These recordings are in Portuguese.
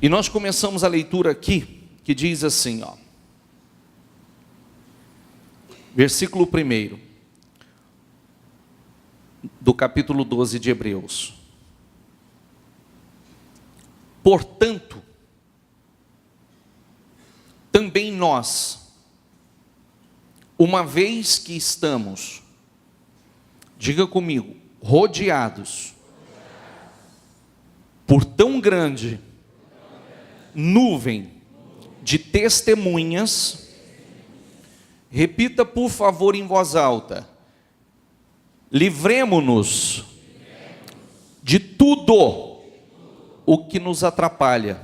E nós começamos a leitura aqui, que diz assim, ó, versículo 1 do capítulo 12 de Hebreus. Portanto, também nós, uma vez que estamos, diga comigo, rodeados por tão grande nuvem de testemunhas, repita por favor em voz alta: livremo-nos de tudo o que nos atrapalha.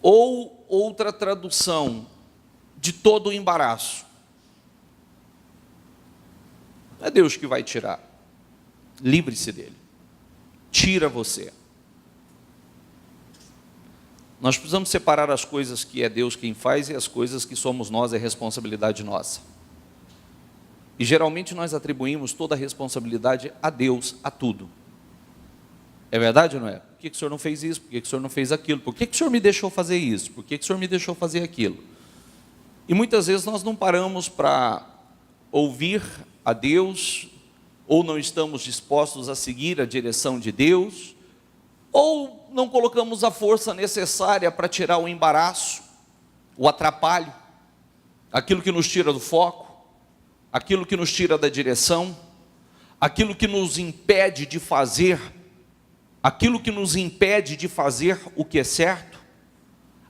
Ou outra tradução, de todo o embaraço. Não é Deus que vai tirar. Livre-se dele. Tira você. Nós precisamos separar as coisas que é Deus quem faz e as coisas que somos nós, é responsabilidade nossa. E geralmente nós atribuímos toda a responsabilidade a Deus, a tudo. É verdade ou não é? Por que o senhor não fez isso? Por que o senhor não fez aquilo? Por que o senhor me deixou fazer isso? Por que o senhor me deixou fazer aquilo? E muitas vezes nós não paramos para ouvir a Deus, ou não estamos dispostos a seguir a direção de Deus, ou não colocamos a força necessária para tirar o embaraço, o atrapalho, aquilo que nos tira do foco, aquilo que nos tira da direção, aquilo que nos impede de fazer, aquilo que nos impede de fazer o que é certo,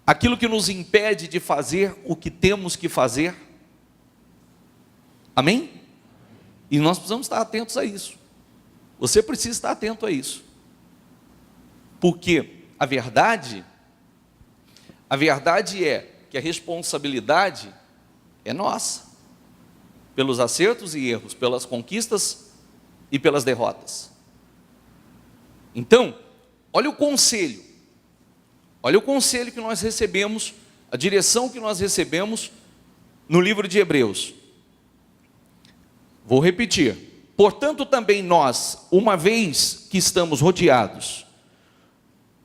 aquilo que nos impede de fazer o que temos que fazer. Amém? E nós precisamos estar atentos a isso. Você precisa estar atento a isso. Porque a verdade é que a responsabilidade é nossa. Pelos acertos e erros, pelas conquistas e pelas derrotas. Então, olha o conselho que nós recebemos, a direção que nós recebemos no livro de Hebreus. Vou repetir. Portanto, também nós, uma vez que estamos rodeados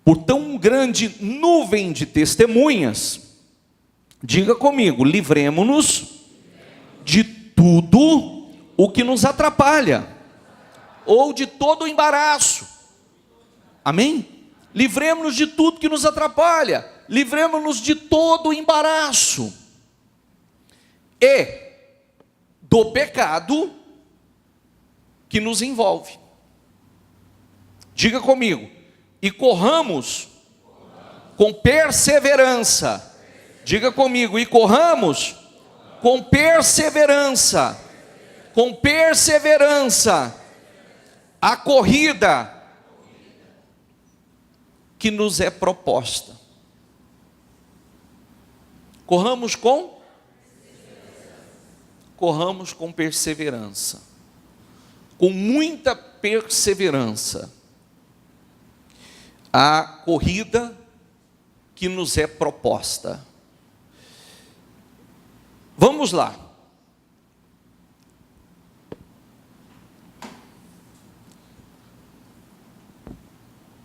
por tão grande nuvem de testemunhas, diga comigo, livremo-nos de tudo o que nos atrapalha, ou de todo o embaraço. Amém? Livremos-nos de tudo que nos atrapalha, livremos-nos de todo o embaraço e do pecado que nos envolve. Diga comigo, e corramos com perseverança. Diga comigo, e corramos com perseverança, a corrida que nos é proposta. Corramos com perseverança, com muita perseverança, a corrida que nos é proposta. Vamos lá.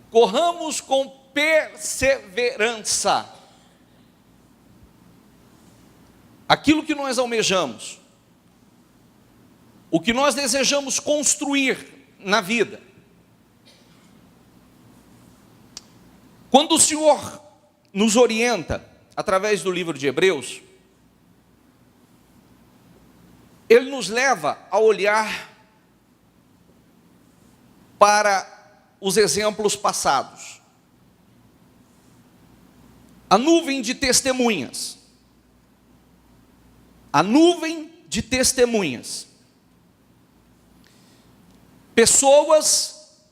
Corramos com perseverança aquilo que nós almejamos, o que nós desejamos construir na vida. Quando o Senhor nos orienta através do livro de Hebreus, Ele nos leva a olhar para os exemplos passados. A nuvem de testemunhas. A nuvem de testemunhas. Pessoas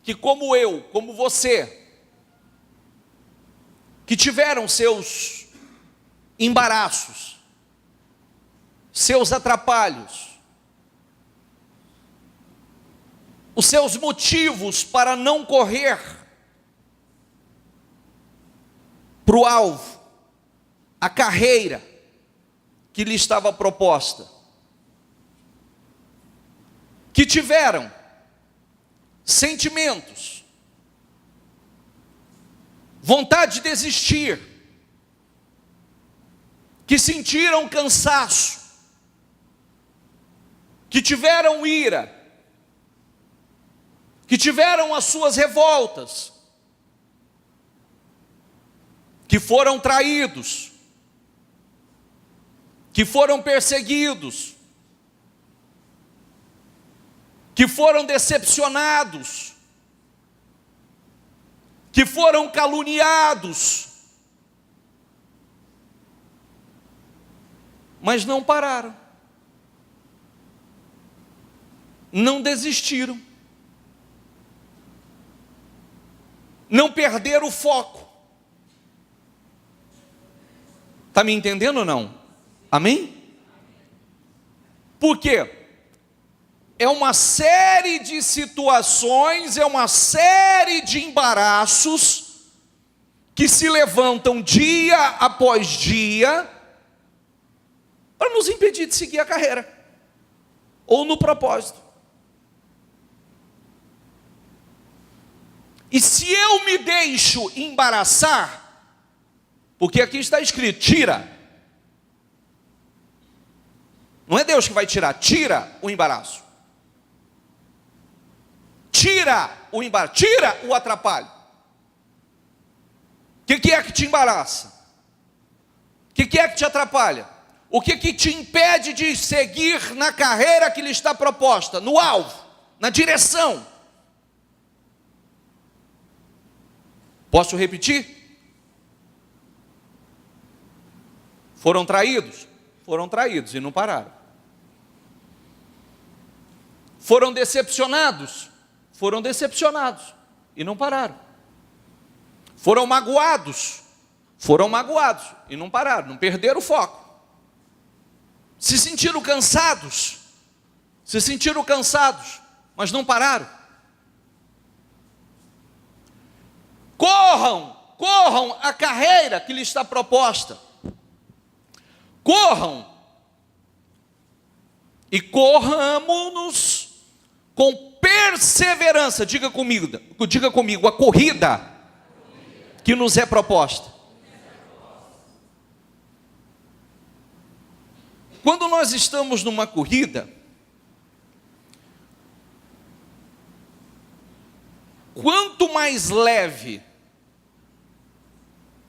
que, como eu, como você, que tiveram seus embaraços, seus atrapalhos, os seus motivos para não correr para o alvo, a carreira que lhe estava proposta, que tiveram sentimentos vontade de desistir, que sentiram cansaço, que tiveram ira, que tiveram as suas revoltas, que foram traídos, que foram perseguidos, que foram decepcionados, que foram caluniados, mas não pararam, não desistiram, não perderam o foco. Está me entendendo ou não? Amém? Por quê? É uma série de situações, é uma série de embaraços que se levantam dia após dia para nos impedir de seguir a carreira ou no propósito. E se eu me deixo embaraçar, porque aqui está escrito, tira. Não é Deus que vai tirar, tira o embaraço. Tira o embaraço, tira o atrapalho. O que é que te embaraça? O que é que te atrapalha? O que te impede de seguir na carreira que lhe está proposta, no alvo, na direção? Posso repetir? Foram traídos? Foram traídos e não pararam. Foram decepcionados? Foram decepcionados e não pararam. Foram magoados? Foram magoados e não pararam, não perderam o foco. Se sentiram cansados? Se sentiram cansados, mas não pararam. Corram a carreira que lhe está proposta. Corram e corramos com perseverança. Diga comigo, a corrida que nos é proposta. Quando nós estamos numa corrida, quanto mais leve,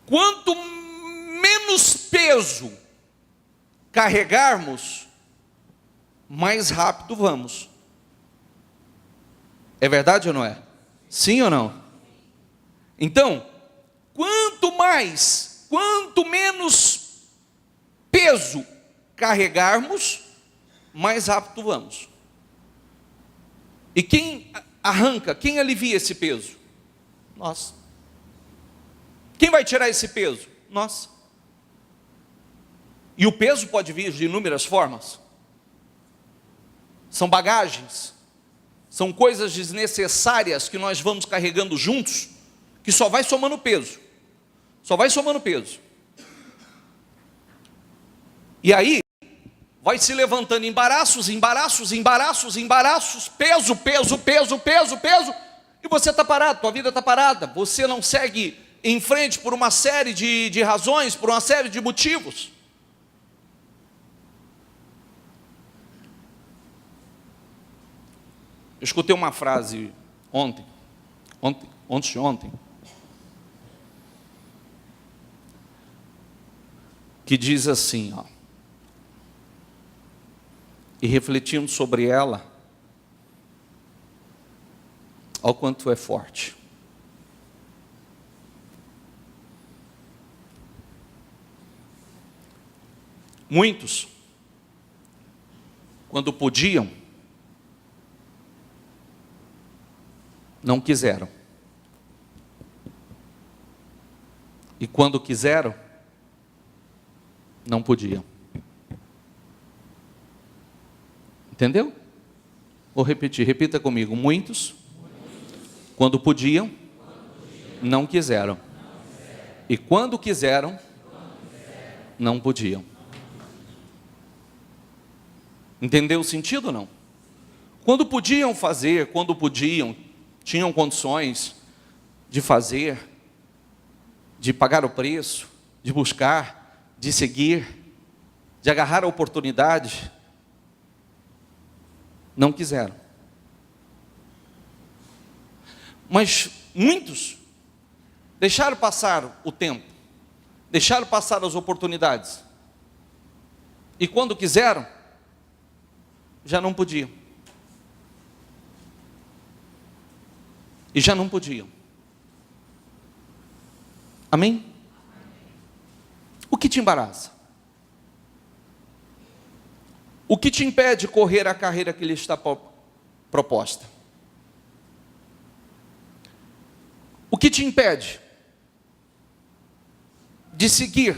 quanto menos peso carregarmos, mais rápido vamos. É verdade ou não é? Sim ou não? Então, quanto menos peso carregarmos, mais rápido vamos. E quem arranca, quem alivia esse peso? Nós. Quem vai tirar esse peso? Nós. E o peso pode vir de inúmeras formas. São bagagens, são coisas desnecessárias que nós vamos carregando juntos, que só vai somando peso. Só vai somando peso. E aí, vai se levantando embaraços, peso, e você está parado, tua vida está parada, você não segue em frente por uma série de razões, por uma série de motivos. Eu escutei uma frase ontem, que diz assim, ó, e refletindo sobre ela, ao quanto é forte. Muitos, quando podiam, não quiseram. E quando quiseram, não podiam. Entendeu? Vou repetir, repita comigo. Muitos, quando podiam, não quiseram. E quando quiseram, não podiam. Entendeu o sentido ou não? Quando podiam fazer, tinham condições de fazer, de pagar o preço, de buscar, de seguir, de agarrar a oportunidade, não quiseram. Mas muitos deixaram passar o tempo, deixaram passar as oportunidades, e quando quiseram, já não podiam. E já não podiam. Amém? O que te embaraça? O que te impede de correr a carreira que lhe está proposta? O que te impede de seguir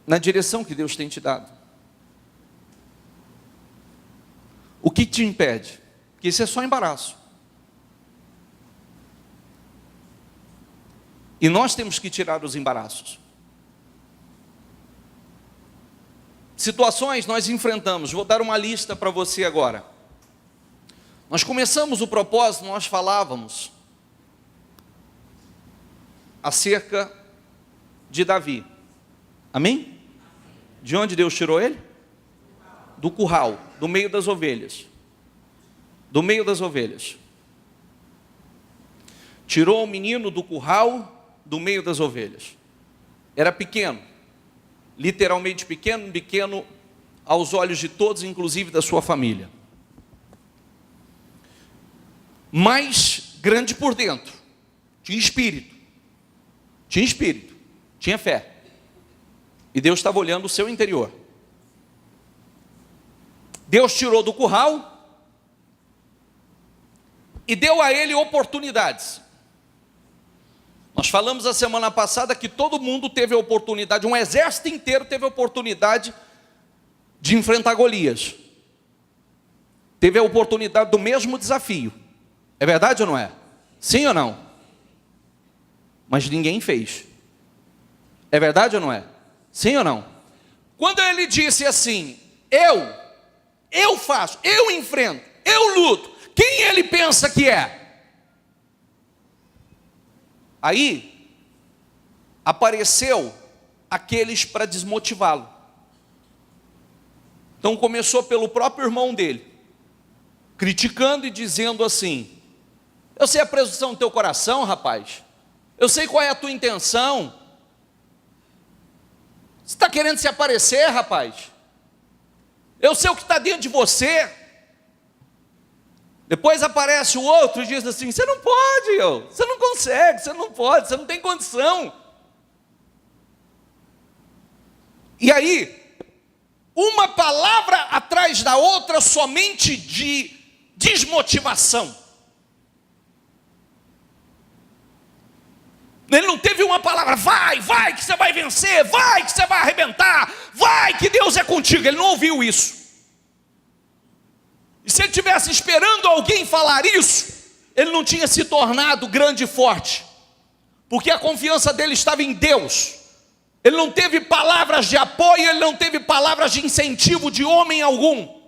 na direção que Deus tem te dado? O que te impede? Porque isso é só embaraço. E nós temos que tirar os embaraços. Situações nós enfrentamos. Vou dar uma lista para você agora. Nós começamos o propósito, nós falávamos acerca de Davi. Amém? De onde Deus tirou ele? Do curral, do meio das ovelhas. Do meio das ovelhas. Tirou o menino do curral, do meio das ovelhas. Era pequeno, literalmente pequeno, pequeno aos olhos de todos, inclusive da sua família. Mas grande por dentro. Tinha espírito, tinha fé. E Deus estava olhando o seu interior. Deus tirou do curral e deu a ele oportunidades. Nós falamos a semana passada que todo mundo teve a oportunidade, um exército inteiro teve a oportunidade de enfrentar Golias. Teve a oportunidade do mesmo desafio. É verdade ou não é? Sim ou não? Mas ninguém fez. É verdade ou não é? Sim ou não? Quando ele disse assim, eu faço, eu enfrento, eu luto, quem ele pensa que é? Aí, apareceu aqueles para desmotivá-lo. Então começou pelo próprio irmão dele, criticando e dizendo assim, eu sei a presunção do teu coração, rapaz, eu sei qual é a tua intenção, você está querendo se aparecer, rapaz, eu sei o que está dentro de você. Depois aparece o outro e diz assim, você não pode, você não consegue, você não pode, você não tem condição. E aí, uma palavra atrás da outra somente de desmotivação. Ele não teve uma palavra, vai que você vai vencer, vai que você vai arrebentar, vai que Deus é contigo. Ele não ouviu isso. E se ele estivesse esperando alguém falar isso, ele não tinha se tornado grande e forte, porque a confiança dele estava em Deus. Ele não teve palavras de apoio, ele não teve palavras de incentivo de homem algum.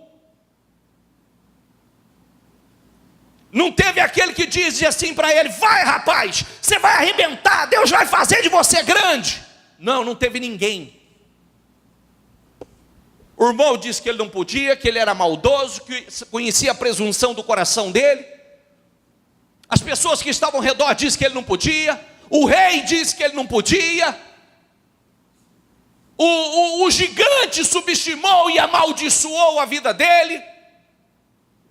Não teve aquele que dizia assim para ele, vai rapaz, você vai arrebentar, Deus vai fazer de você grande. Não teve ninguém. O irmão disse que ele não podia, que ele era maldoso, que conhecia a presunção do coração dele. As pessoas que estavam ao redor disseram que ele não podia. O rei disse que ele não podia. O gigante subestimou e amaldiçoou a vida dele.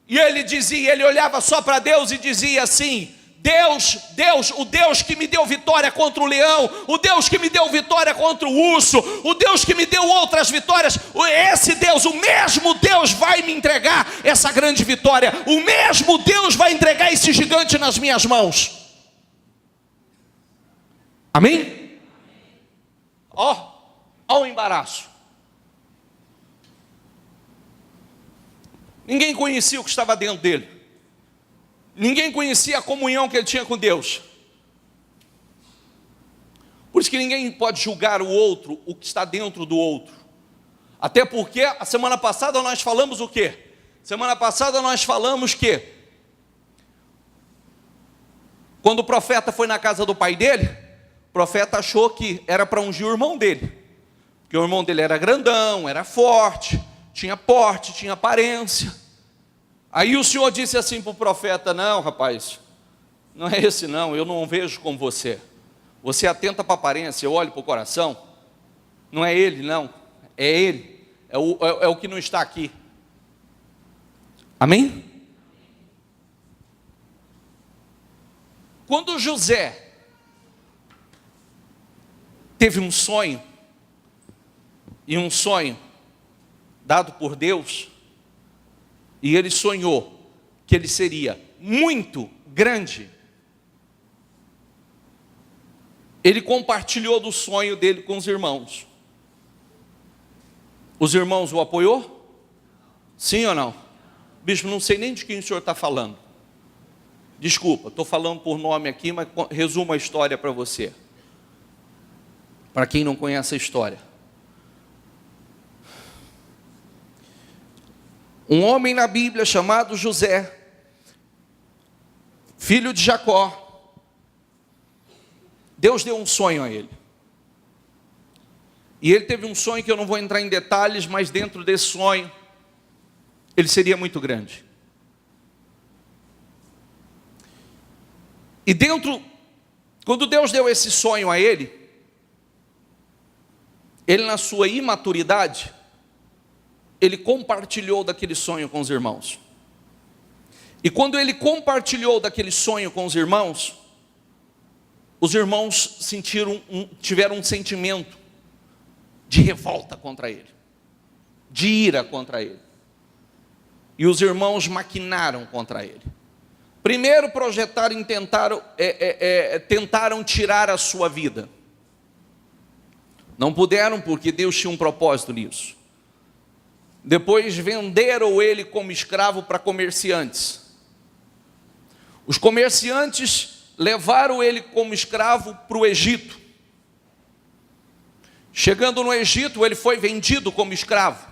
E ele dizia, ele olhava só para Deus e dizia assim, Deus, o Deus que me deu vitória contra o leão, o Deus que me deu vitória contra o urso, o Deus que me deu outras vitórias, esse Deus, o mesmo Deus vai me entregar essa grande vitória, o mesmo Deus vai entregar esse gigante nas minhas mãos. Amém? Ó o embaraço. Ninguém conhecia o que estava dentro dele. Ninguém conhecia a comunhão que ele tinha com Deus. Por isso que ninguém pode julgar o outro, o que está dentro do outro. Até porque a semana passada nós falamos o quê? Semana passada nós falamos que quando o profeta foi na casa do pai dele, profeta achou que era para ungir o irmão dele, porque o irmão dele era grandão, era forte, tinha porte, tinha aparência. Aí o Senhor disse assim para o profeta: não, rapaz, não é esse não, eu não vejo como você. Você atenta para a aparência, eu olho para o coração. Não é ele não, é ele, é o que não está aqui. Amém? Quando José teve um sonho, e um sonho dado por Deus, e ele sonhou que ele seria muito grande, ele compartilhou do sonho dele com os irmãos. Os irmãos o apoiou? Sim ou não? Bispo, não sei nem de quem o senhor está falando. Desculpa, estou falando por nome aqui, mas resumo a história para você. Para quem não conhece a história. Um homem na Bíblia chamado José, filho de Jacó, Deus deu um sonho a ele. E ele teve um sonho que eu não vou entrar em detalhes, mas dentro desse sonho, ele seria muito grande. E quando Deus deu esse sonho a ele na sua imaturidade, ele compartilhou daquele sonho com os irmãos. E quando ele compartilhou daquele sonho com os irmãos tiveram um sentimento de revolta contra ele, de ira contra ele. E os irmãos maquinaram contra ele. Primeiro projetaram e tentaram tirar a sua vida. Não puderam, porque Deus tinha um propósito nisso. Depois venderam ele como escravo para comerciantes. Os comerciantes levaram ele como escravo para o Egito. Chegando no Egito, ele foi vendido como escravo.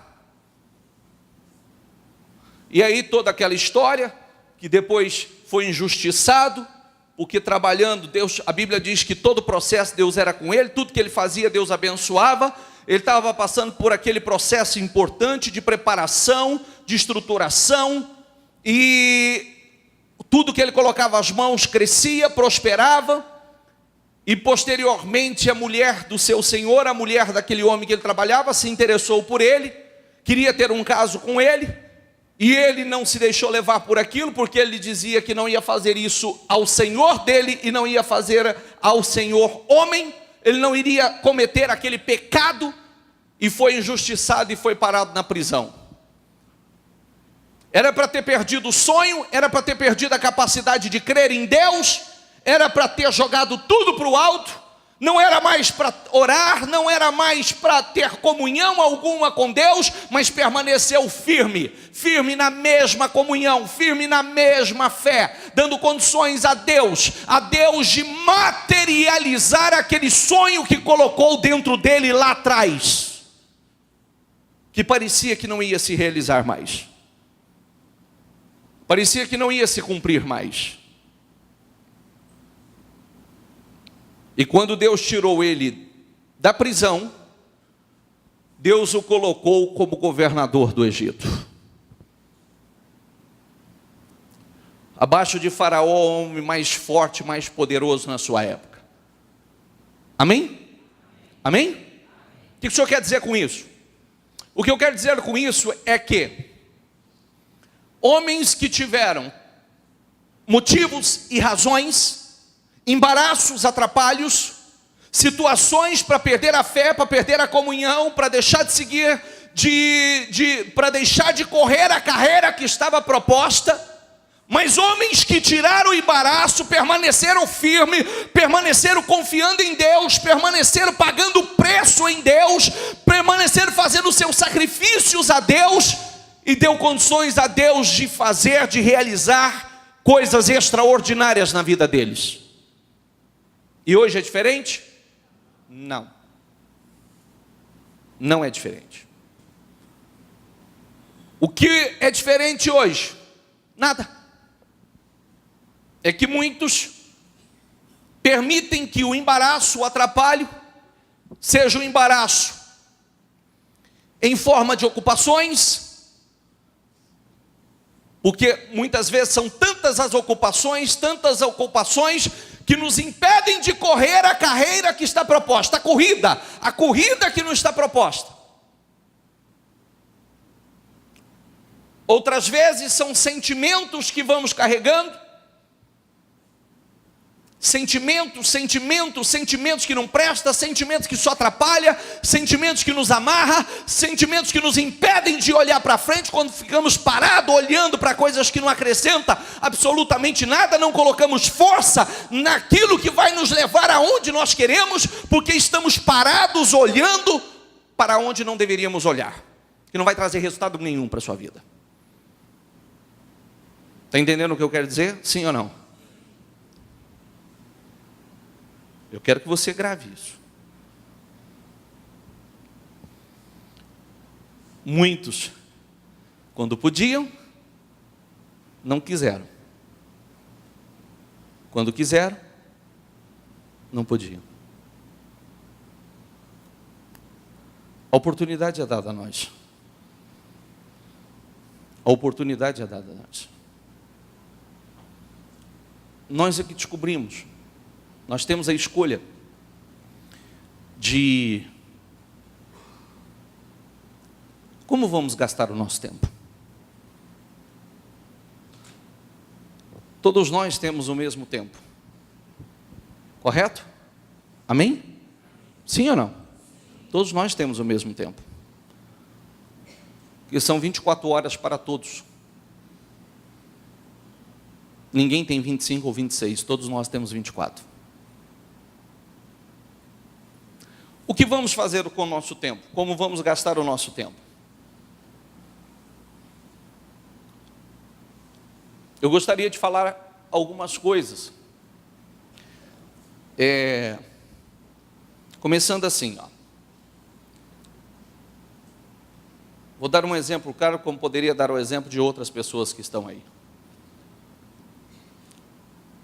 E aí toda aquela história, que depois foi injustiçado, porque trabalhando, Deus, a Bíblia diz que todo o processo Deus era com ele, tudo que ele fazia Deus abençoava. Ele estava passando por aquele processo importante de preparação, de estruturação, e tudo que ele colocava as mãos crescia, prosperava. E posteriormente a mulher do seu senhor, a mulher daquele homem que ele trabalhava, se interessou por ele, queria ter um caso com ele, e ele não se deixou levar por aquilo, porque ele dizia que não ia fazer isso ao senhor dele, e não ia fazer ao senhor homem, ele não iria cometer aquele pecado, e foi injustiçado e foi parado na prisão. Era para ter perdido o sonho, era para ter perdido a capacidade de crer em Deus, era para ter jogado tudo para o alto, não era mais para orar, não era mais para ter comunhão alguma com Deus, mas permaneceu firme na mesma comunhão, firme na mesma fé, dando condições a Deus de materializar aquele sonho que colocou dentro dele lá atrás, que parecia que não ia se realizar mais, parecia que não ia se cumprir mais. E quando Deus tirou ele da prisão, Deus o colocou como governador do Egito. Abaixo de Faraó, o homem mais forte, mais poderoso na sua época. Amém? Amém? O que o senhor quer dizer com isso? O que eu quero dizer com isso é que homens que tiveram motivos e razões, embaraços, atrapalhos, situações para perder a fé, para perder a comunhão, para deixar de seguir, para deixar de correr a carreira que estava proposta, mas homens que tiraram o embaraço, permaneceram firmes, permaneceram confiando em Deus, permaneceram pagando o preço em Deus, permaneceram fazendo seus sacrifícios a Deus, e deu condições a Deus de fazer, de realizar coisas extraordinárias na vida deles. E hoje é diferente? Não. Não é diferente. O que é diferente hoje? Nada. É que muitos permitem que o embaraço, o atrapalho, seja um embaraço em forma de ocupações, porque muitas vezes são tantas ocupações que nos impedem de correr a carreira que está proposta, a corrida que nos está proposta. Outras vezes são sentimentos que vamos carregando, sentimentos que não prestam, sentimentos que só atrapalham, sentimentos que nos amarram, sentimentos que nos impedem de olhar para frente. Quando ficamos parados olhando para coisas que não acrescentam absolutamente nada, não colocamos força naquilo que vai nos levar aonde nós queremos, porque estamos parados olhando para onde não deveríamos olhar, que não vai trazer resultado nenhum para a sua vida. Está entendendo o que eu quero dizer? Sim ou não? Eu quero que você grave isso. Muitos, quando podiam, não quiseram. Quando quiseram, não podiam. A oportunidade é dada a nós. A oportunidade é dada a nós. Nós é que descobrimos. Nós temos a escolha de como vamos gastar o nosso tempo. Todos nós temos o mesmo tempo, correto? Amém? Sim ou não? Todos nós temos o mesmo tempo, porque são 24 horas para todos. Ninguém tem 25 ou 26, todos nós temos 24. O que vamos fazer com o nosso tempo? Como vamos gastar o nosso tempo? Eu gostaria de falar algumas coisas. Começando assim, ó. Vou dar um exemplo, claro, como poderia dar o exemplo de outras pessoas que estão aí.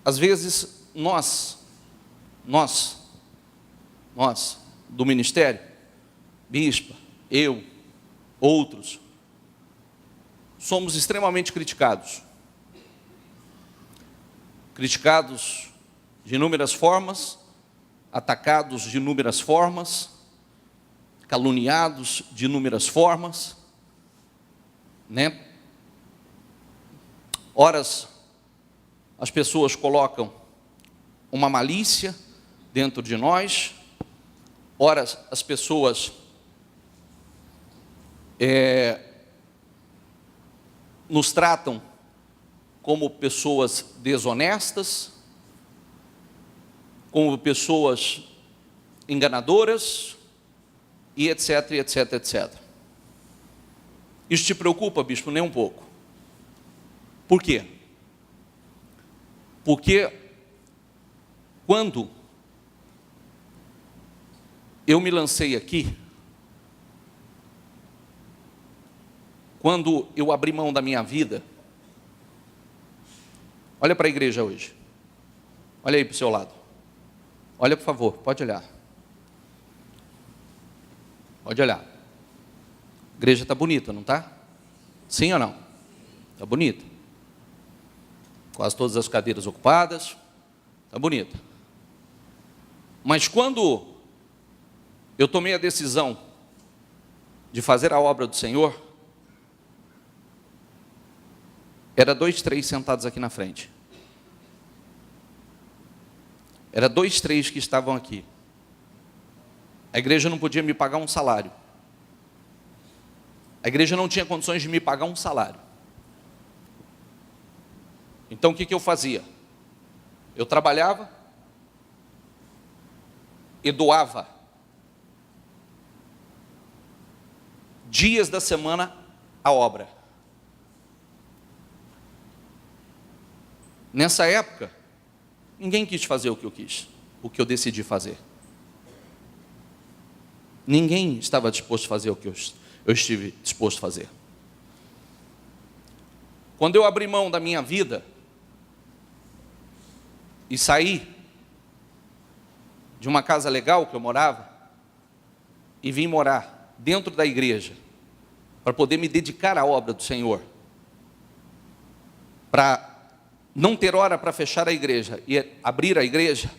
Às vezes, nós do ministério, bispa, eu, outros, somos extremamente criticados. Criticados de inúmeras formas, atacados de inúmeras formas, caluniados de inúmeras formas, né? Horas as pessoas colocam uma malícia dentro de nós, horas as pessoas nos tratam como pessoas desonestas, como pessoas enganadoras, e etc, etc, etc. Isso te preocupa, bispo? Nem um pouco. Por quê? Porque quando eu me lancei aqui, quando eu abri mão da minha vida, olha para a igreja hoje, olha aí para o seu lado, olha por favor, pode olhar, pode olhar, a igreja está bonita, não está? Sim ou não? Está bonita, quase todas as cadeiras ocupadas, está bonita, mas quando eu tomei a decisão de fazer a obra do Senhor, era 2, 3 sentados aqui na frente. Era 2, 3 que estavam aqui. A igreja não podia me pagar um salário. A igreja não tinha condições de me pagar um salário. Então o que eu fazia? Eu trabalhava e doava dias da semana a obra. Nessa época, ninguém quis fazer o que eu quis, o que eu decidi fazer. Ninguém estava disposto a fazer o que eu estive disposto a fazer. Quando eu abri mão da minha vida e saí de uma casa legal que eu morava e vim morar dentro da igreja para poder me dedicar à obra do Senhor, para não ter hora para fechar a igreja e abrir a igreja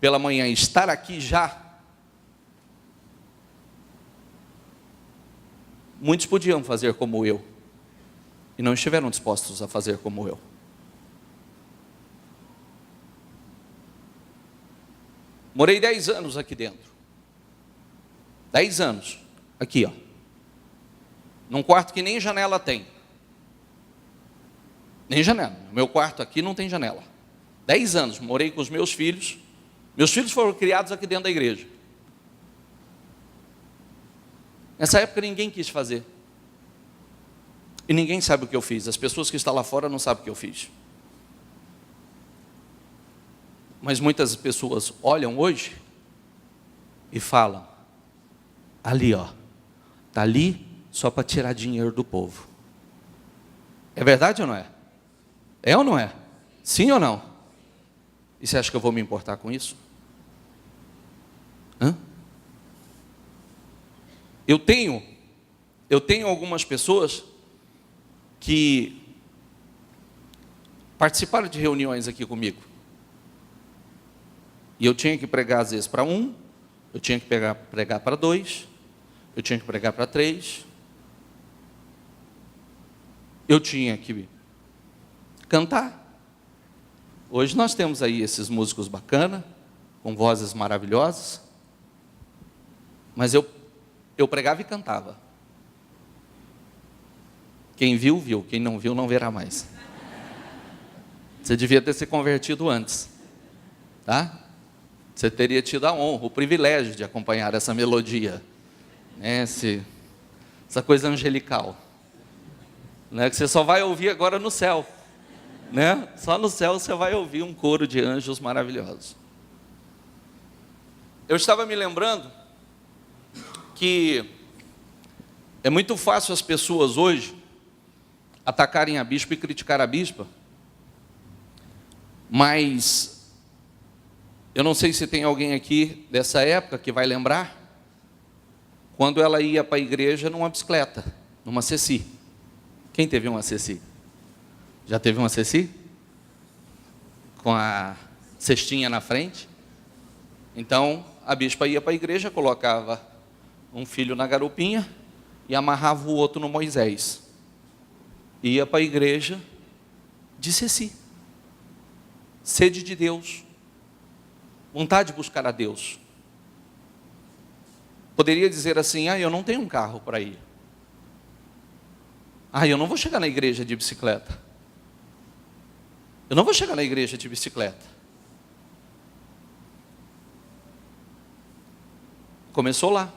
pela manhã e estar aqui já, muitos podiam fazer como eu e não estiveram dispostos a fazer como eu. Morei 10 anos aqui dentro. 10 anos. Aqui, ó. Num quarto que nem janela tem. Nem janela. No meu quarto aqui não tem janela. 10 anos. Morei com os meus filhos. Meus filhos foram criados aqui dentro da igreja. Nessa época ninguém quis fazer. E ninguém sabe o que eu fiz. As pessoas que estão lá fora não sabem o que eu fiz. Mas muitas pessoas olham hoje e falam: ali, ó, está ali só para tirar dinheiro do povo. É verdade ou não é? É ou não é? Sim ou não? E você acha que eu vou me importar com isso? Hã? Eu tenho algumas pessoas que participaram de reuniões aqui comigo. E eu tinha que pregar às vezes para um, eu tinha que pregar para 2, eu tinha que pregar para 3, eu tinha que cantar. Hoje nós temos aí esses músicos bacanas, com vozes maravilhosas, mas eu pregava e cantava. Quem viu, viu, quem não viu, não verá mais. Você devia ter se convertido antes, tá? Você teria tido a honra, o privilégio de acompanhar essa melodia, né? Essa coisa angelical, né? Que você só vai ouvir agora no céu, né? Só no céu você vai ouvir um coro de anjos maravilhosos. Eu estava me lembrando que é muito fácil as pessoas hoje atacarem a bispa e criticar a bispa, mas eu não sei se tem alguém aqui dessa época que vai lembrar, quando ela ia para a igreja numa bicicleta, numa Ceci. Quem teve uma Ceci? Já teve uma Ceci? Com a cestinha na frente? Então, a bispa ia para a igreja, colocava um filho na garupinha e amarrava o outro no Moisés. Ia para a igreja de Ceci. Sede de Deus. Vontade de buscar a Deus. Poderia dizer assim: eu não tenho um carro para ir. Eu não vou chegar na igreja de bicicleta. Eu não vou chegar na igreja de bicicleta. Começou lá.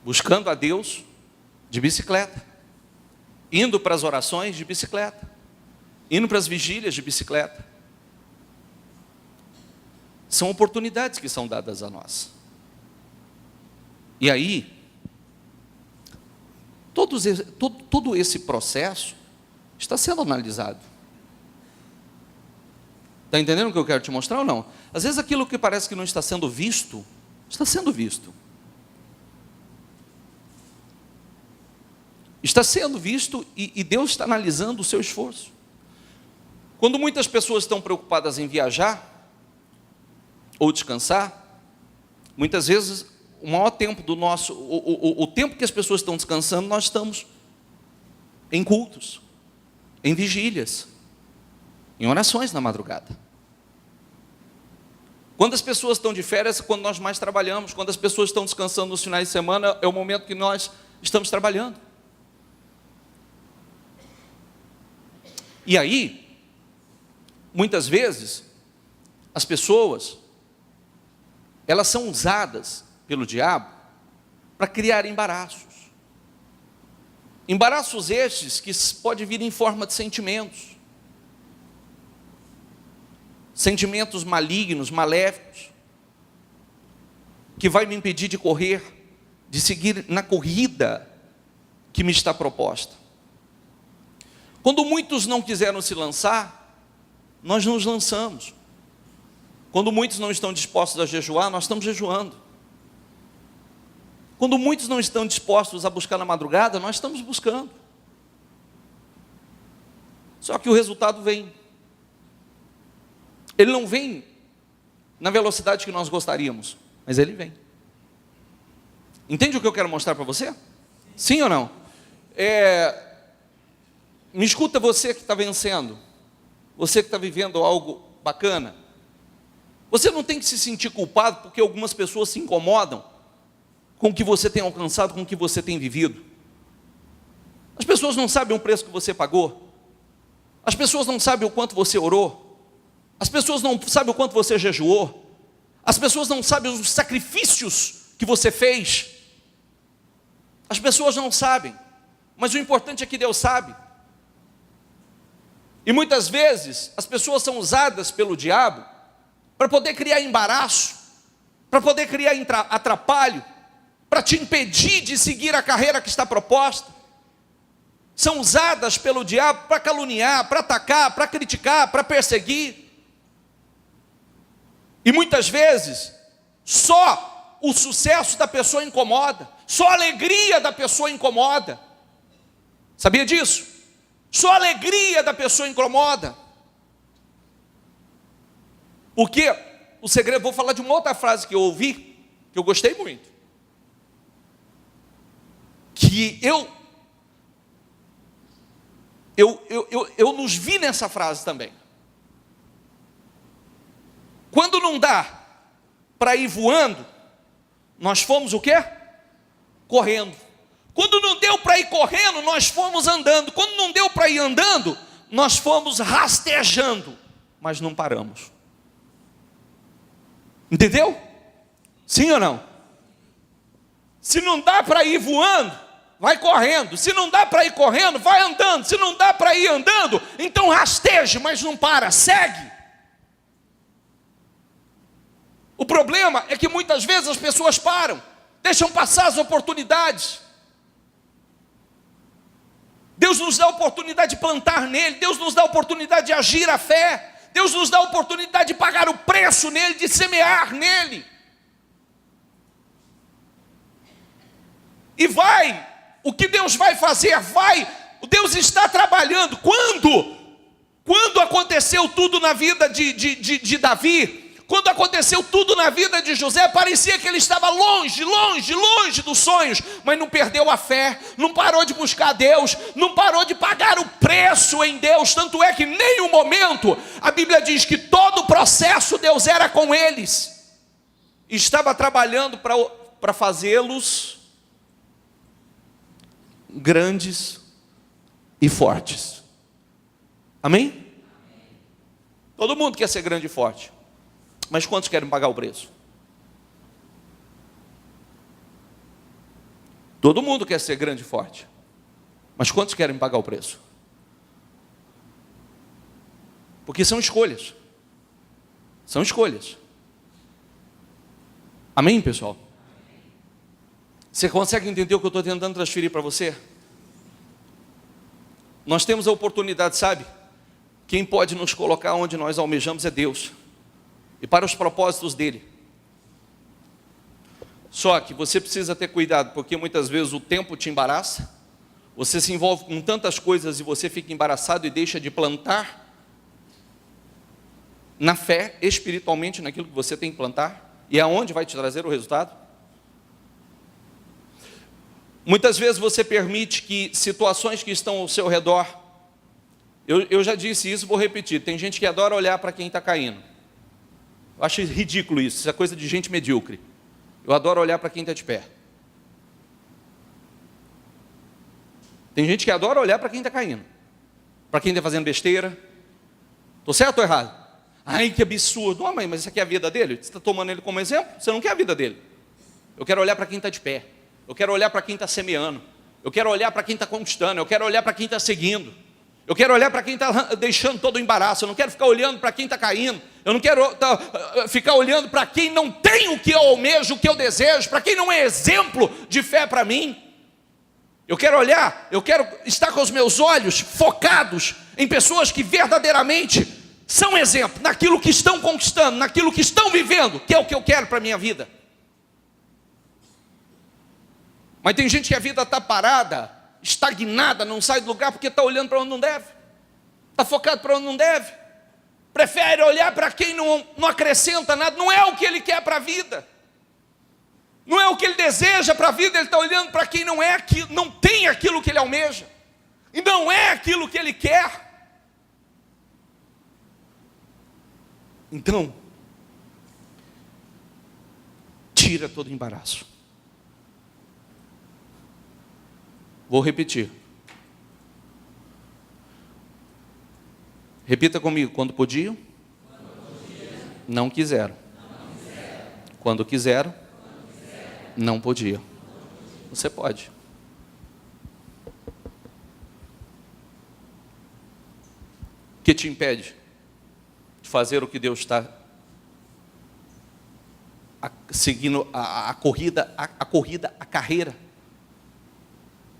Buscando a Deus de bicicleta. Indo para as orações de bicicleta. Indo para as vigílias de bicicleta. São oportunidades que são dadas a nós. E aí, todo esse processo está sendo analisado. Está entendendo o que eu quero te mostrar ou não? Às vezes aquilo que parece que não está sendo visto, está sendo visto. Está sendo visto e Deus está analisando o seu esforço. Quando muitas pessoas estão preocupadas em viajar ou descansar, muitas vezes o maior tempo do nosso, o tempo que as pessoas estão descansando, nós estamos em cultos, em vigílias, em orações na madrugada. Quando as pessoas estão de férias, quando nós mais trabalhamos. Quando as pessoas estão descansando nos finais de semana, é o momento que nós estamos trabalhando. E aí, muitas vezes, as pessoas, elas são usadas pelo diabo para criar embaraços. Embaraços estes que podem vir em forma de sentimentos. Sentimentos malignos, maléficos, que vai me impedir de correr, de seguir na corrida que me está proposta. Quando muitos não quiseram se lançar, nós nos lançamos. Quando muitos não estão dispostos a jejuar, nós estamos jejuando. Quando muitos não estão dispostos a buscar na madrugada, nós estamos buscando. Só que o resultado vem. Ele não vem na velocidade que nós gostaríamos, mas ele vem. Entende o que eu quero mostrar para você? Sim ou não? Me escuta, você que está vencendo, você que está vivendo algo bacana. Você não tem que se sentir culpado porque algumas pessoas se incomodam com o que você tem alcançado, com o que você tem vivido. As pessoas não sabem o preço que você pagou. As pessoas não sabem o quanto você orou. As pessoas não sabem o quanto você jejuou. As pessoas não sabem os sacrifícios que você fez. As pessoas não sabem. Mas o importante é que Deus sabe. E muitas vezes as pessoas são usadas pelo diabo para poder criar embaraço, para poder criar atrapalho, para te impedir de seguir a carreira que está proposta. São usadas pelo diabo para caluniar, para atacar, para criticar, para perseguir. E muitas vezes, só o sucesso da pessoa incomoda, só a alegria da pessoa incomoda. Sabia disso? Só a alegria da pessoa incomoda. Porque o segredo, vou falar de uma outra frase que eu ouvi, que eu gostei muito. Que eu nos vi nessa frase também. Quando não dá para ir voando, nós fomos o quê? Correndo. Quando não deu para ir correndo, nós fomos andando. Quando não deu para ir andando, nós fomos rastejando, mas não paramos. Entendeu? Sim ou não? Se não dá para ir voando, vai correndo. Se não dá para ir correndo, vai andando. Se não dá para ir andando, então rasteje, mas não para, segue. O problema é que muitas vezes as pessoas param, deixam passar as oportunidades. Deus nos dá a oportunidade de plantar nele, Deus nos dá a oportunidade de agir a fé, Deus nos dá a oportunidade de pagar o preço nele, de semear nele. E vai, o que Deus vai fazer? Deus está trabalhando. Quando aconteceu tudo na vida de Davi, quando aconteceu tudo na vida de José, parecia que ele estava longe dos sonhos, mas não perdeu a fé, não parou de buscar Deus, não parou de pagar o preço em Deus. Tanto é que em nenhum momento, a Bíblia diz que todo o processo Deus era com eles, estava trabalhando para fazê-los grandes e fortes. Amém? Todo mundo quer ser grande e forte, mas quantos querem pagar o preço? Todo mundo quer ser grande e forte, mas quantos querem pagar o preço? Porque são escolhas. São escolhas. Amém, pessoal? Você consegue entender o que eu estou tentando transferir para você? Nós temos a oportunidade, sabe? Quem pode nos colocar onde nós almejamos é Deus, e para os propósitos dele. Só que você precisa ter cuidado, porque muitas vezes o tempo te embaraça, você se envolve com tantas coisas e você fica embaraçado e deixa de plantar na fé, espiritualmente, naquilo que você tem que plantar, e aonde vai te trazer o resultado. Muitas vezes você permite que situações que estão ao seu redor, eu já disse isso, vou repetir, tem gente que adora olhar para quem está caindo. Eu acho ridículo isso é coisa de gente medíocre. Eu adoro olhar para quem está de pé. Tem gente que adora olhar para quem está caindo, para quem está fazendo besteira. Estou certo ou errado? Ai, que absurdo. Não, mas isso aqui é a vida dele? Você está tomando ele como exemplo? Você não quer a vida dele. Eu quero olhar para quem está de pé. Eu quero olhar para quem está semeando. Eu quero olhar para quem está conquistando. Eu quero olhar para quem está seguindo. Eu quero olhar para quem está deixando todo o embaraço. Eu não quero ficar olhando para quem está caindo. Eu não quero ficar olhando para quem não tem o que eu almejo, o que eu desejo, para quem não é exemplo de fé para mim. Eu quero olhar, eu quero estar com os meus olhos focados em pessoas que verdadeiramente são exemplo naquilo que estão conquistando, naquilo que estão vivendo, que é o que eu quero para a minha vida. Mas tem gente que a vida está parada, estagnada, não sai do lugar porque está olhando para onde não deve, está focado para onde não deve, prefere olhar para quem não acrescenta nada, não é o que ele quer para a vida, não é o que ele deseja para a vida, ele está olhando para quem não é aquilo, não tem aquilo que ele almeja, e não é aquilo que ele quer. Então, tira todo o embaraço. Vou repetir. Repita comigo. Quando podiam? Não quiseram. Quando quiseram? Não podiam. Você pode. O que te impede de fazer o que Deus está seguindo a carreira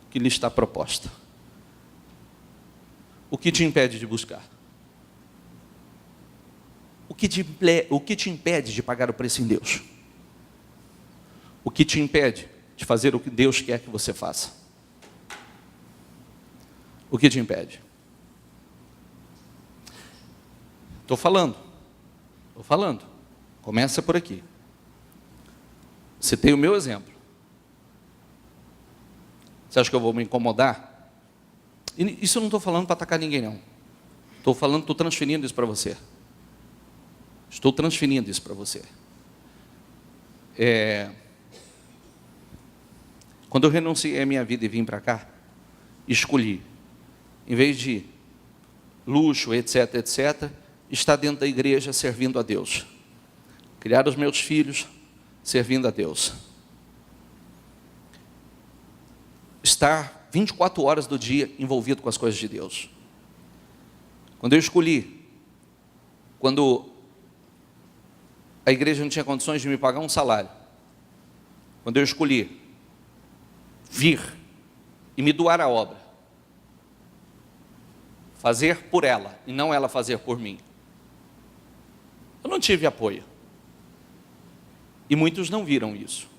que lhe está proposta? O que te impede de buscar? O que te impede de pagar o preço em Deus? O que te impede de fazer o que Deus quer que você faça? O que te impede? Estou falando. Começa por aqui. Citei o meu exemplo. Você acha que eu vou me incomodar? Isso eu não estou falando para atacar ninguém, não. Estou transferindo isso para você. Estou transferindo isso para você. Quando eu renunciei à minha vida e vim para cá, escolhi, em vez de luxo, etc, etc, estar dentro da igreja servindo a Deus. Criar os meus filhos servindo a Deus. Estar 24 horas do dia envolvido com as coisas de Deus. Quando eu escolhi, quando a igreja não tinha condições de me pagar um salário, quando eu escolhi vir e me doar a obra, fazer por ela e não ela fazer por mim, eu não tive apoio. E muitos não viram isso.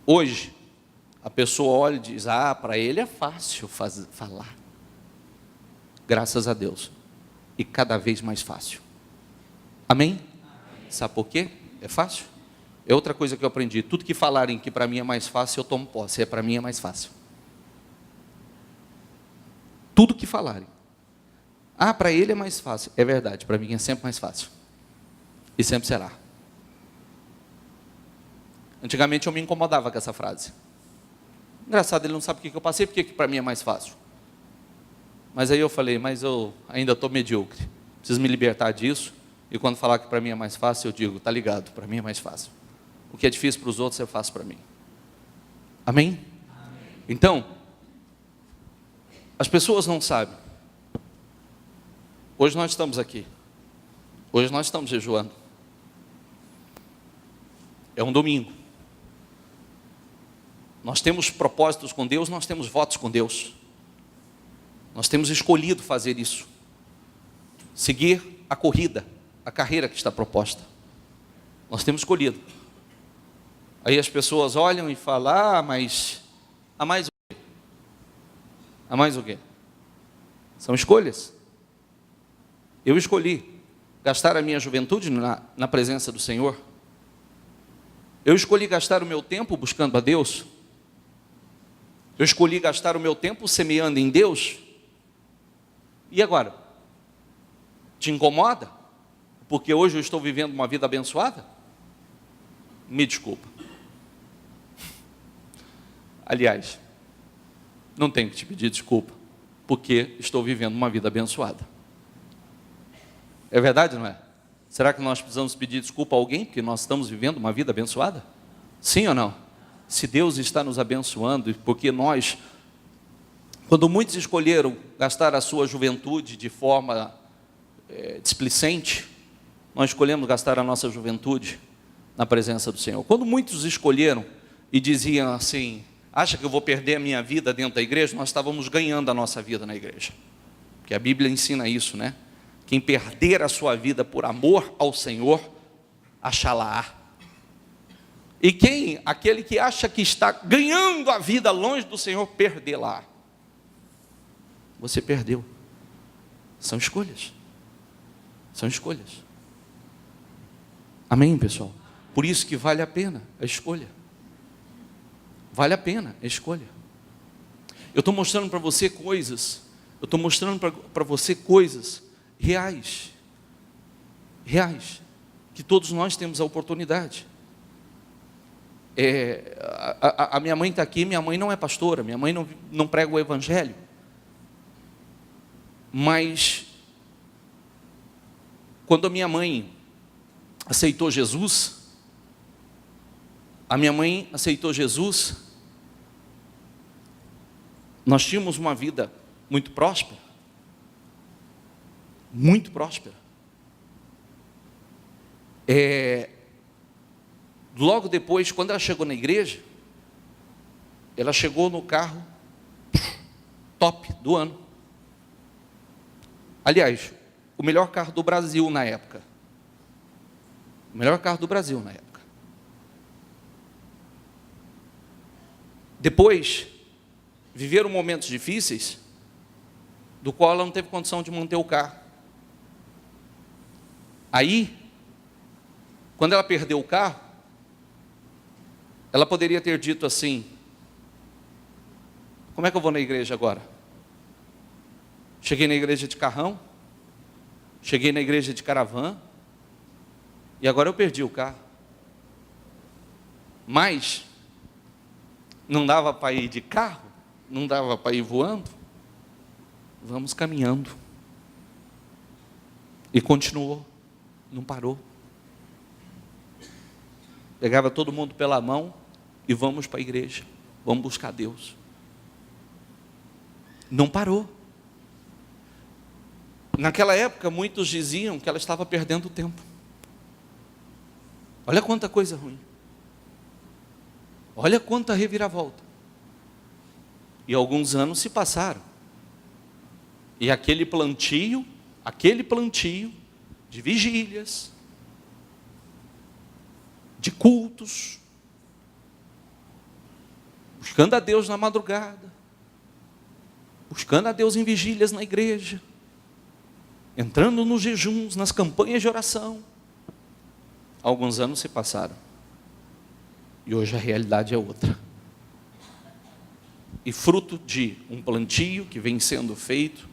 Hoje, a pessoa olha e diz: para ele é fácil falar. Graças a Deus. E cada vez mais fácil. Amém? Sabe por quê? É fácil? É outra coisa que eu aprendi. Tudo que falarem que para mim é mais fácil, eu tomo posse. Para mim é mais fácil. Tudo que falarem. Para ele é mais fácil. É verdade, para mim é sempre mais fácil. E sempre será. Antigamente eu me incomodava com essa frase. Engraçado, ele não sabe o que eu passei, porque para mim é mais fácil. Mas aí eu falei, mas eu ainda estou medíocre. Preciso me libertar disso. E quando falar que para mim é mais fácil, eu digo, tá ligado, para mim é mais fácil. O que é difícil para os outros, eu faço para mim. Amém? Então, as pessoas não sabem. Hoje nós estamos aqui. Hoje nós estamos jejuando. É um domingo. Nós temos propósitos com Deus, nós temos votos com Deus. Nós temos escolhido fazer isso. Seguir a corrida, a carreira que está proposta. Nós temos escolhido. Aí as pessoas olham e falam, mas há mais o quê? Há mais o quê? São escolhas. Eu escolhi gastar a minha juventude na presença do Senhor. Eu escolhi gastar o meu tempo buscando a Deus. Eu escolhi gastar o meu tempo semeando em Deus. E agora? Te incomoda? Porque hoje eu estou vivendo uma vida abençoada? Me desculpa. Aliás, não tenho que te pedir desculpa, porque estou vivendo uma vida abençoada. É verdade, não é? Será que nós precisamos pedir desculpa a alguém porque nós estamos vivendo uma vida abençoada? Sim ou não? Se Deus está nos abençoando, porque nós, quando muitos escolheram gastar a sua juventude de forma displicente, nós escolhemos gastar a nossa juventude na presença do Senhor. Quando muitos escolheram e diziam assim, acha que eu vou perder a minha vida dentro da igreja? Nós estávamos ganhando a nossa vida na igreja. Porque a Bíblia ensina isso, né? Quem perder a sua vida por amor ao Senhor, achá-la-á. E aquele que acha que está ganhando a vida longe do Senhor, perdê-la. Você perdeu. São escolhas. São escolhas. Amém, pessoal? Por isso que vale a pena a escolha. Vale a pena a escolha. Eu estou mostrando para você coisas. Eu estou mostrando para você coisas reais. Reais. Que todos nós temos a oportunidade. A minha mãe está aqui. Minha mãe não é pastora. Minha mãe não prega o evangelho. Mas quando a minha mãe aceitou Jesus, nós tínhamos uma vida muito próspera. Muito próspera. Logo depois, quando ela chegou na igreja, ela chegou no carro top do ano. Aliás, o melhor carro do Brasil na época. O melhor carro do Brasil na época. Depois, viveram momentos difíceis, do qual ela não teve condição de manter o carro. Aí, quando ela perdeu o carro, ela poderia ter dito assim: como é que eu vou na igreja agora? Cheguei na igreja de carrão, cheguei na igreja de caravana, e agora eu perdi o carro. Mas não dava para ir de carro, não dava para ir voando, vamos caminhando. E continuou, não parou. Pegava todo mundo pela mão e vamos para a igreja, vamos buscar Deus. Não parou. Naquela época, muitos diziam que ela estava perdendo tempo. Olha quanta coisa ruim. Olha quanta reviravolta. E alguns anos se passaram. E aquele plantio de vigílias, de cultos, buscando a Deus na madrugada, buscando a Deus em vigílias na igreja, entrando nos jejuns, nas campanhas de oração. Alguns anos se passaram. E hoje a realidade é outra. E fruto de um plantio que vem sendo feito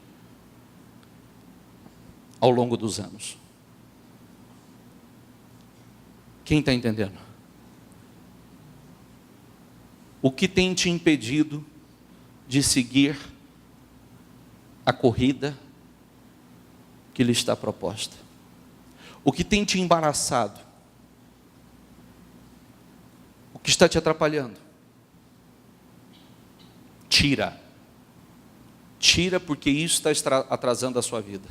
ao longo dos anos. Quem está entendendo? O que tem te impedido de seguir a corrida que lhe está proposta? O que tem te embaraçado? O que está te atrapalhando? Tira, porque isso está atrasando a sua vida.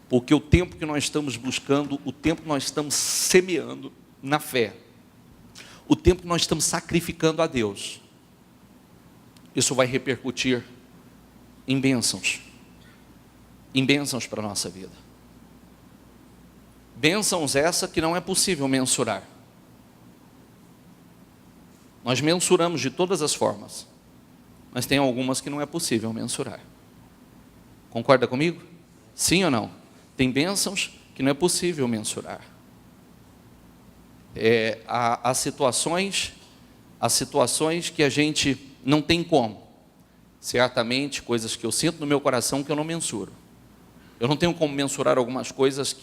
Porque o tempo que nós estamos buscando, o tempo que nós estamos semeando na fé, o tempo que nós estamos sacrificando a Deus, isso vai repercutir em bênçãos para a nossa vida. Bênçãos essa que não é possível mensurar. Nós mensuramos de todas as formas, mas tem algumas que não é possível mensurar. Concorda comigo? Sim ou não? Tem bênçãos que não é possível mensurar. Há situações que a gente não tem como. Certamente, coisas que eu sinto no meu coração que eu não mensuro. Eu não tenho como mensurar algumas coisas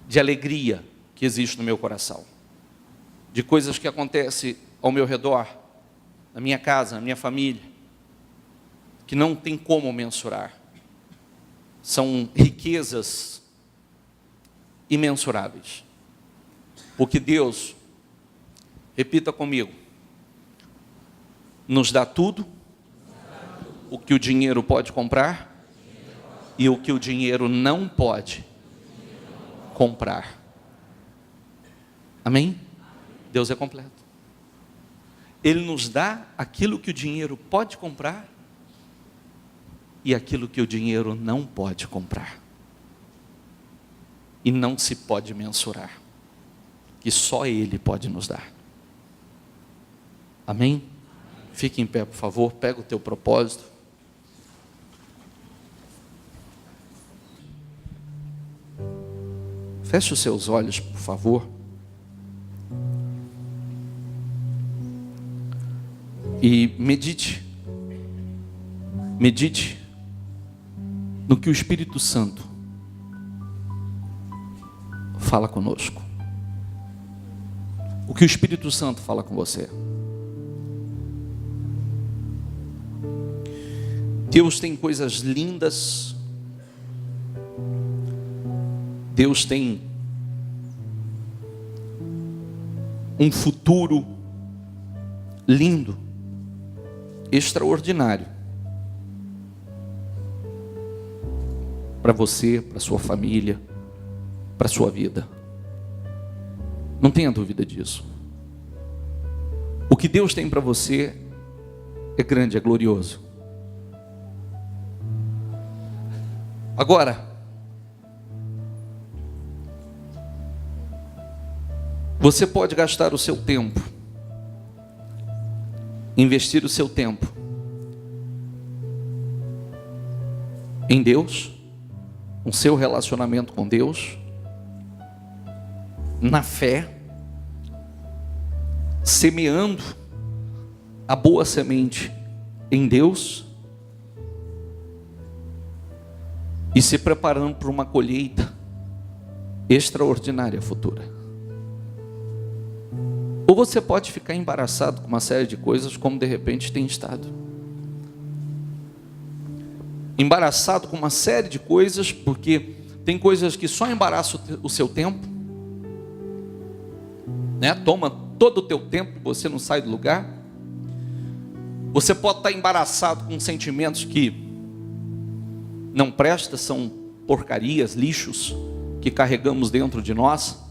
de alegria que existe no meu coração. De coisas que acontecem ao meu redor, na minha casa, na minha família, que não tem como mensurar. São riquezas imensuráveis. Porque Deus, repita comigo, nos dá tudo, o que o dinheiro pode comprar e o que o dinheiro não pode comprar. Amém? Deus é completo. Ele nos dá aquilo que o dinheiro pode comprar e aquilo que o dinheiro não pode comprar. E não se pode mensurar. Que só Ele pode nos dar. Amém? Fique em pé, por favor. Pega o teu propósito. Feche os seus olhos, por favor. E medite no que o Espírito Santo fala conosco. O que o Espírito Santo fala com você. Deus tem coisas lindas. Deus tem um futuro lindo, extraordinário, para você, para sua família, para sua vida. Não tenha dúvida disso. O que Deus tem para você é grande, é glorioso. Agora, você pode gastar o seu tempo, investir o seu tempo em Deus, no seu relacionamento com Deus, na fé, semeando a boa semente em Deus e se preparando para uma colheita extraordinária futura. Ou você pode ficar embaraçado com uma série de coisas, como de repente tem estado. Embaraçado com uma série de coisas, porque tem coisas que só embaraçam o seu tempo, né? Toma todo o teu tempo, você não sai do lugar. Você pode estar embaraçado com sentimentos que não prestam, são porcarias, lixos que carregamos dentro de nós,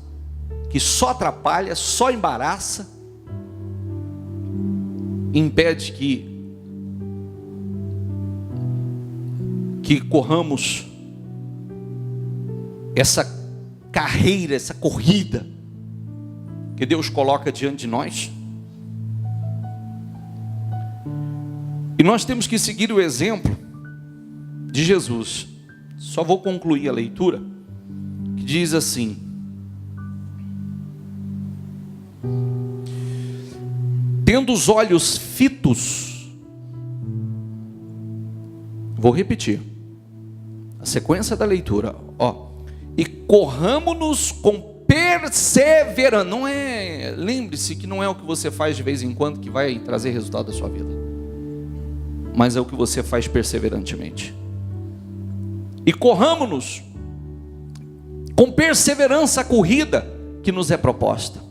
que só atrapalha, só embaraça, impede que corramos essa carreira, essa corrida que Deus coloca diante de nós. E nós temos que seguir o exemplo de Jesus. Só vou concluir a leitura, que diz assim: tendo os olhos fitos, vou repetir a sequência da leitura, e corramos-nos com perseverança. Não é, lembre-se que não é o que você faz de vez em quando que vai trazer resultado da sua vida, mas é o que você faz perseverantemente. E corramos-nos com perseverança a corrida que nos é proposta,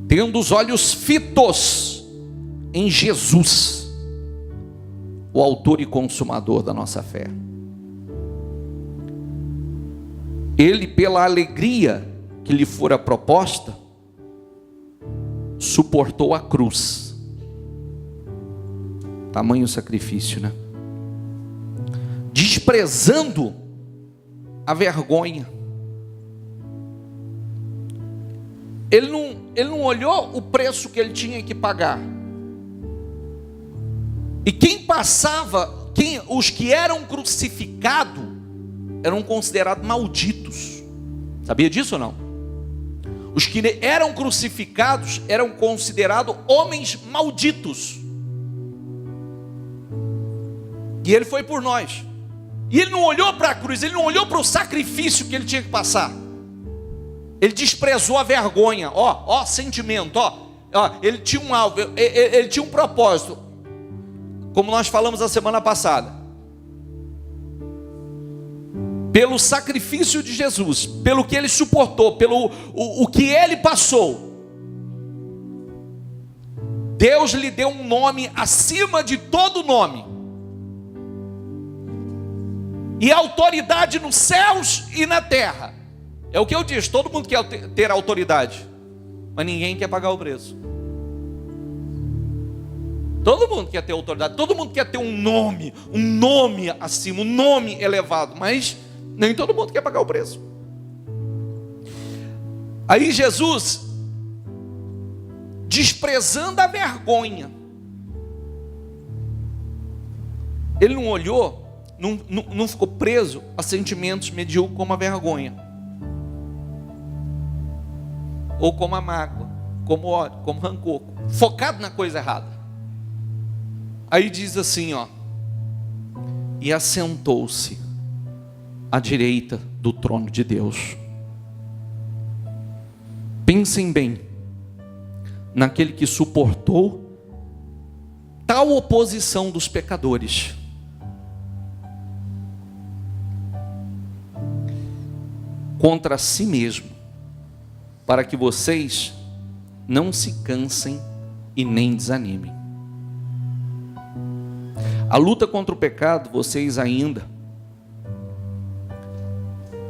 tendo os olhos fitos em Jesus, o autor e consumador da nossa fé. Ele, pela alegria que lhe fora proposta, suportou a cruz. Tamanho sacrifício, né? Desprezando a vergonha. Ele não olhou o preço que ele tinha que pagar. E quem passava, os que eram crucificados, eram considerados malditos. Sabia disso ou não? Os que eram crucificados eram considerados homens malditos. E ele foi por nós. E ele não olhou para a cruz, ele não olhou para o sacrifício que ele tinha que passar. Ele desprezou a vergonha, sentimento, ele tinha um alvo, ele tinha um propósito, como nós falamos a semana passada. Pelo sacrifício de Jesus, pelo que ele suportou, pelo o que ele passou, Deus lhe deu um nome acima de todo nome, e autoridade nos céus e na terra. É o que eu disse, todo mundo quer ter autoridade, mas ninguém quer pagar o preço. Todo mundo quer ter autoridade, todo mundo quer ter um nome acima, um nome elevado, mas nem todo mundo quer pagar o preço. Aí Jesus, desprezando a vergonha, ele não olhou, não ficou preso a sentimentos medíocres como a vergonha, ou como a mágoa, como ódio, como rancor, focado na coisa errada. Aí diz assim, e assentou-se à direita do trono de Deus. Pensem bem naquele que suportou tal oposição dos pecadores, contra si mesmo, para que vocês não se cansem e nem desanimem. A luta contra o pecado, vocês ainda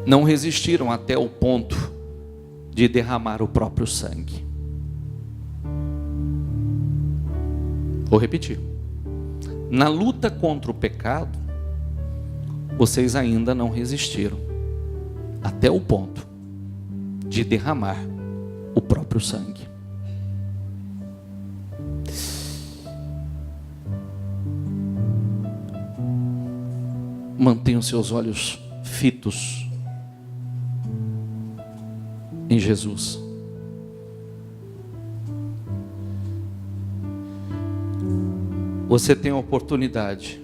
não resistiram até o ponto de derramar o próprio sangue. Vou repetir. Na luta contra o pecado, vocês ainda não resistiram até o ponto de derramar o próprio sangue. Mantenham seus olhos fitos em Jesus. Você tem a oportunidade.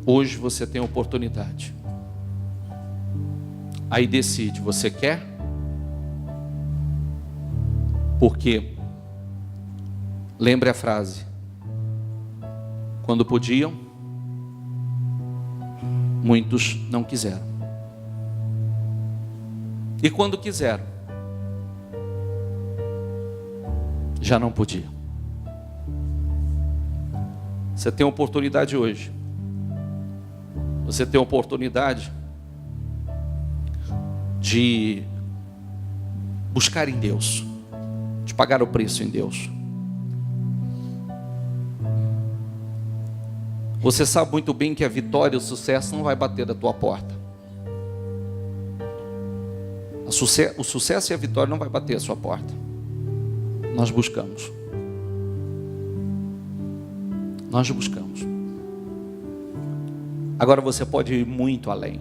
Hoje você tem a oportunidade. Aí decide, você quer? Porque lembre a frase: quando podiam, muitos não quiseram. E quando quiseram, já não podiam. Você tem a oportunidade hoje. Você tem a oportunidade de buscar em Deus, de pagar o preço em Deus. Você sabe muito bem que a vitória e o sucesso não vai bater da tua porta. O sucesso e a vitória não vai bater a sua porta. Nós buscamos. Nós buscamos. Agora você pode ir muito além.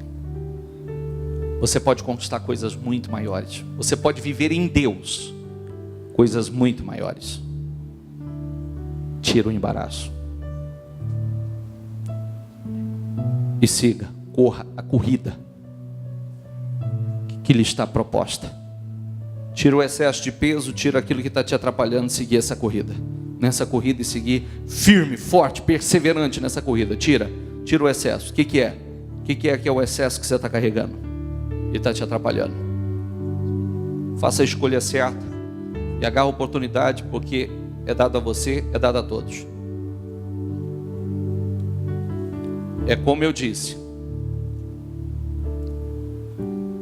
Você pode conquistar coisas muito maiores. Você pode viver em Deus coisas muito maiores. Tira o embaraço. E siga, corra a corrida que lhe está proposta. Tira o excesso de peso, tira aquilo que está te atrapalhando de seguir essa corrida. Nessa corrida e seguir firme, forte, perseverante nessa corrida. Tira o excesso. O que é? O que é o excesso que você está carregando e está te atrapalhando? Faça a escolha certa e agarra a oportunidade, porque é dado a você, é dado a todos. É como eu disse,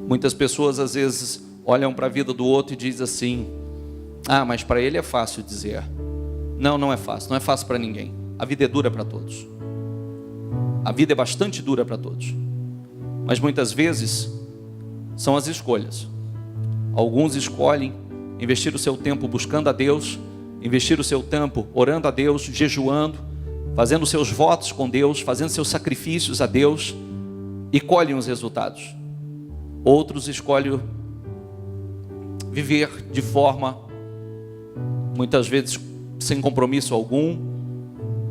muitas pessoas às vezes olham para a vida do outro e dizem assim: mas para ele é fácil dizer. Não é fácil, não é fácil para ninguém. A vida é dura para todos. A vida é bastante dura para todos. Mas muitas vezes são as escolhas. Alguns escolhem investir o seu tempo buscando a Deus, investir o seu tempo orando a Deus, jejuando, fazendo seus votos com Deus, fazendo seus sacrifícios a Deus, e colhem os resultados. Outros escolhem viver de forma, muitas vezes, sem compromisso algum,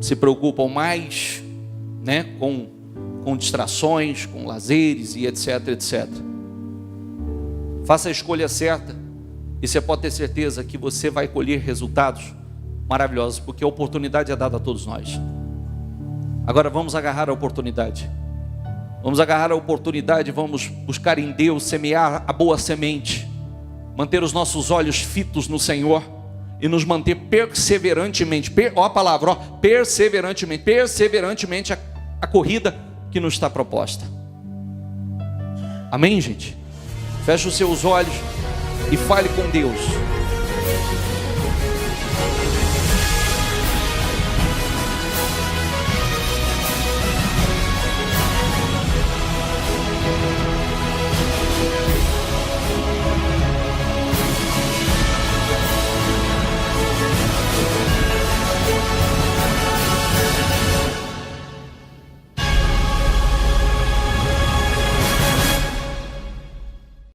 se preocupam mais, com distrações, com lazeres e etc. Faça a escolha certa e você pode ter certeza que você vai colher resultados maravilhosos, porque a oportunidade é dada a todos nós. Agora vamos agarrar a oportunidade. Vamos agarrar a oportunidade, vamos buscar em Deus, semear a boa semente, manter os nossos olhos fitos no Senhor e nos manter perseverantemente, perseverantemente a corrida que nos está proposta. Amém, gente? Feche os seus olhos e fale com Deus.